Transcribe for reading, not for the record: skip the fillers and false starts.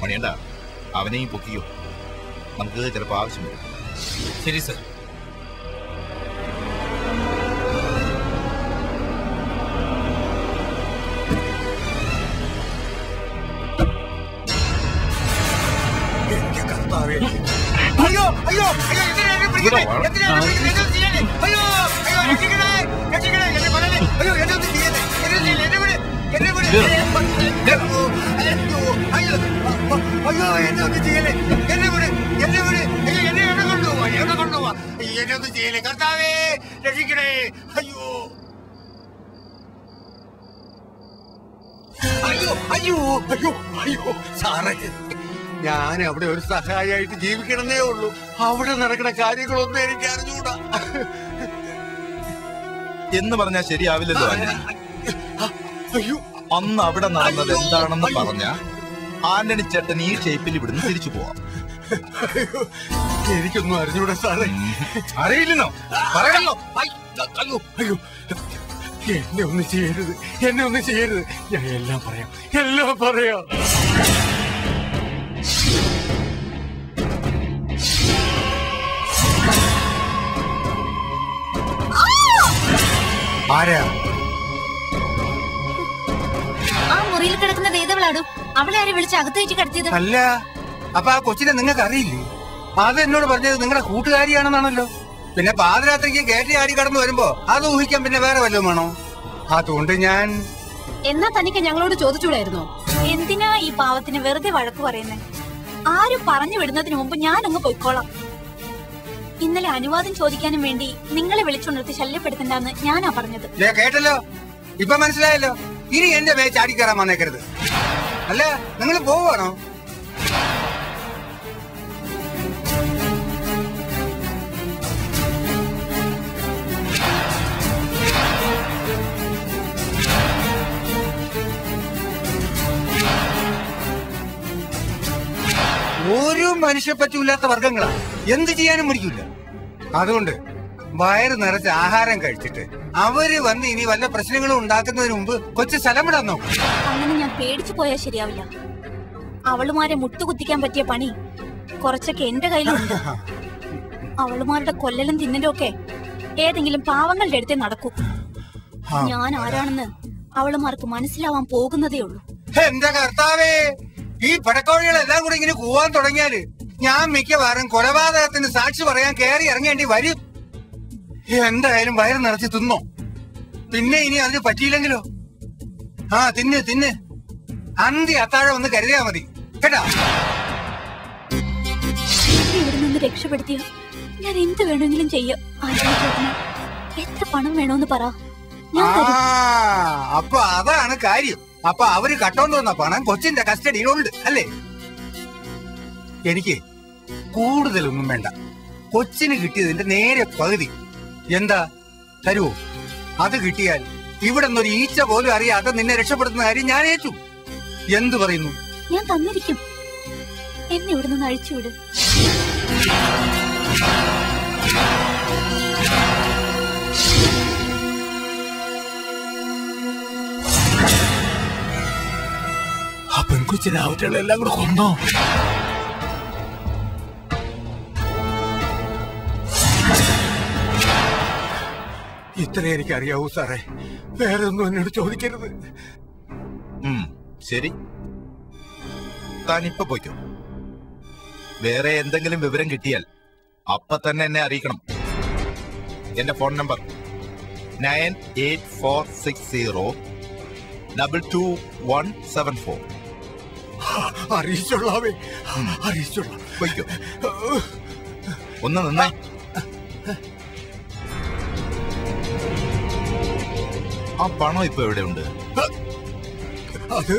മണിയണ്ട, അവനെയും പൊക്കിയോ, നമുക്ക് ചിലപ്പോൾ ആവശ്യം വരും. ശരി സർ. അയ്യോ അയ്യോ അയ്യോ, എന്തിനാണ് പിടിക്കുന്നത്? എന്തിനാണ് പിടിക്കുന്നത്? അയ്യോ അയ്യോ, രക്ഷിക്കണേ രക്ഷിക്കണേ, എന്നെ കൊല്ലണേ. അയ്യോ എന്നെ ഒന്നും ചെയ്യല്ലേ, എന്നെ ചെയ്യല്ലേ, എന്നെ വിട്, എന്നെ വിട്. അയ്യോ അയ്യോ, എന്നെ ഒന്നും ചെയ്യല്ലേ, എന്നെ വിട്, എന്നെ വിട്. അയ്യോ എന്നെ എവിടെ കൊണ്ടുപോവാ, എവിടെ കൊണ്ടുപോവാ? എന്നെ ഒന്നും ചെയ്യല്ലേ കർത്താവേ, രക്ഷിക്കണേ. അയ്യോ അയ്യോ അയ്യോ അയ്യോ അയ്യോ സാറേ, ഞാൻ അവിടെ ഒരു സഹായിയായിട്ട് ജീവിക്കണമെന്നേ ഉള്ളൂ. അവിടെ നടക്കുന്ന കാര്യങ്ങളൊന്നും എനിക്ക് അറിഞ്ഞൂടാ. എന്ന് പറഞ്ഞാൽ ശരിയാവില്ലല്ലോ ആന്റണി. അയ്യോ, അന്ന് അവിടെ നടന്നത് എന്താണെന്ന് പറഞ്ഞ ആന്റണി ചേട്ടൻ ഈ ഷേപ്പിൽ ഇവിടുന്ന് തിരിച്ചു പോവാം. എനിക്കൊന്നും അറിഞ്ഞൂടാ സാറേ. അറിയില്ലെന്നോ? പറയണല്ലോ. അയ്യോ അയ്യോ, എന്നെ ഒന്നും ചെയ്യരുത്, എന്നെ ഒന്നും ചെയ്യരുത്. ഞാൻ എല്ലാം പറയാം, എല്ലാം പറയാം. ആരാ ആ മുറിയിൽ കിടക്കുന്ന ദേതവളാടും അവളെ ആരെ വിളിച്ച് അകത്തേക്ക് കടത്തിയത്? അല്ല, അപ്പൊ ആ കൊച്ചിനെ നിങ്ങൾക്ക് അറിയില്ലേ? അത് എന്നോട് പറഞ്ഞത് നിങ്ങളുടെ കൂട്ടുകാരിയാണെന്നാണല്ലോ. പിന്നെ പാതിരാത്രിക്ക് കയറ്റി ആടി കടന്നു വരുമ്പോ അത് ഊഹിക്കാൻ പിന്നെ വേറെ വല്ലതും വേണോ? അതുകൊണ്ട് ഞാൻ... എന്നാ തനിക്ക് ഞങ്ങളോട് ചോദിച്ചൂടായിരുന്നോ? എന്തിനാ ഈ പാവത്തിന് വെറുതെ വഴക്ക് പറയുന്നേ? ആരും പറഞ്ഞു വിടുന്നതിന് മുമ്പ് ഞാൻ അങ്ങ് പൊയ്ക്കോളാം. ഇന്നലെ അനുവാദം ചോദിക്കാനും വേണ്ടി നിങ്ങളെ വിളിച്ചുണർത്തി ശല്യപ്പെടുത്തണ്ടെന്ന് ഞാനാ പറഞ്ഞത്. കേട്ടല്ലോ, ഇപ്പൊ മനസ്സിലായല്ലോ. ഇനി എന്റെ മേ ചാടിക്കയറാൻ വന്നേക്കരുത്. അല്ല, നിങ്ങൾ പോവാണോ? ഒരു മനുഷ്യപ്പറ്റില്ലാത്ത വർഗങ്ങളാ, എന്ത് ചെയ്യാനും മടിക്കില്ല. അതുകൊണ്ട് വയറ് നിറച്ച് ആഹാരം കഴിച്ചിട്ട് അവര് വന്ന് ഇനി വല്ല പ്രശ്നങ്ങളും ഉണ്ടാക്കുന്നതിന് മുമ്പ് കൊച്ചു സ്ഥലം വിടാൻ നോക്കും. അങ്ങനെ ഞാൻ പേടിച്ചു പോയാൽ ശരിയാവില്ല. അവളുമാരെ മുട്ടുകുത്തിക്കാൻ പറ്റിയ പണി കുറച്ചൊക്കെ എന്റെ കയ്യിലുണ്ട്. അവളുമാരുടെ കൊല്ലലും തിന്നലും ഒക്കെ ഏതെങ്കിലും പാവങ്ങളുടെ അടുത്തേ നടക്കൂ. ഞാൻ ആരാണെന്ന് അവളുമാർക്ക് മനസ്സിലാവാൻ പോകുന്നതേ ഉള്ളൂ. എന്റെ കർത്താവേ, ഈ പടക്കോഴികളെല്ലാം കൂടി ഇങ്ങനെ കൂവാൻ തുടങ്ങിയാല് ഞാൻ മിക്കവാറും കൊലപാതകത്തിന് സാക്ഷി പറയാൻ കയറി ഇറങ്ങേണ്ടി വരും. എന്തായാലും വയറ് നിറച്ച് തിന്നോ. പിന്നെ ഇനി അതിന് പറ്റിയില്ലെങ്കിലോ? ആ തിന്ന് തിന്ന്, അന്തി അത്താഴം ഒന്ന് കരുതിയാ മതി കേട്ടാ. ഇവിടെ നിന്ന് രക്ഷപ്പെടുത്തിയ ഞാൻ എന്ത് വേണമെങ്കിലും ചെയ്യാം. എത്ര പണം വേണോന്ന് പറ. അപ്പൊ അതാണ് കാര്യം. അപ്പൊ അവര് കട്ടോണ്ട് വന്ന പണം കൊച്ചിന്റെ കസ്റ്റഡിയിലുണ്ട് അല്ലേ? എനിക്ക് കൂടുതലൊന്നും വേണ്ട. കൊച്ചിന് കിട്ടിയതിന്റെ നേരെ പകുതി. എന്താ തരുവോ? അത് കിട്ടിയാൽ ഇവിടെ നിന്നൊരു ഈച്ച പോലും അറിയാതെ നിന്നെ രക്ഷപ്പെടുത്തുന്ന കാര്യം ഞാൻ ഏറ്റു. എന്തു പറയുന്നു? ഞാൻ തന്നിരിക്കും. എന്നെ ഇവിടെ നിന്ന് അഴിച്ചുവിട്. ആ പെൺകൊച്ചിനെ അവറ്റകളെല്ലാം കൂടെ കൊന്നോ? ഇത്രേ എനിക്കറിയാവൂ സാറേ, വേറെ ഒന്നും എന്നോട് ചോദിക്കരുത്. ശരി, താനിപ്പോ പോയിക്കോ. വേറെ എന്തെങ്കിലും വിവരം കിട്ടിയാൽ അപ്പൊ തന്നെ എന്നെ അറിയിക്കണം. എന്റെ ഫോൺ നമ്പർ 9846022174. അറിയിച്ചോളാവേ, അറിയിച്ചോളാം. പോയിക്കോ. ഒന്ന് നിന്നേ. ആ പണം ഇപ്പൊ എവിടെയുണ്ട്? അത്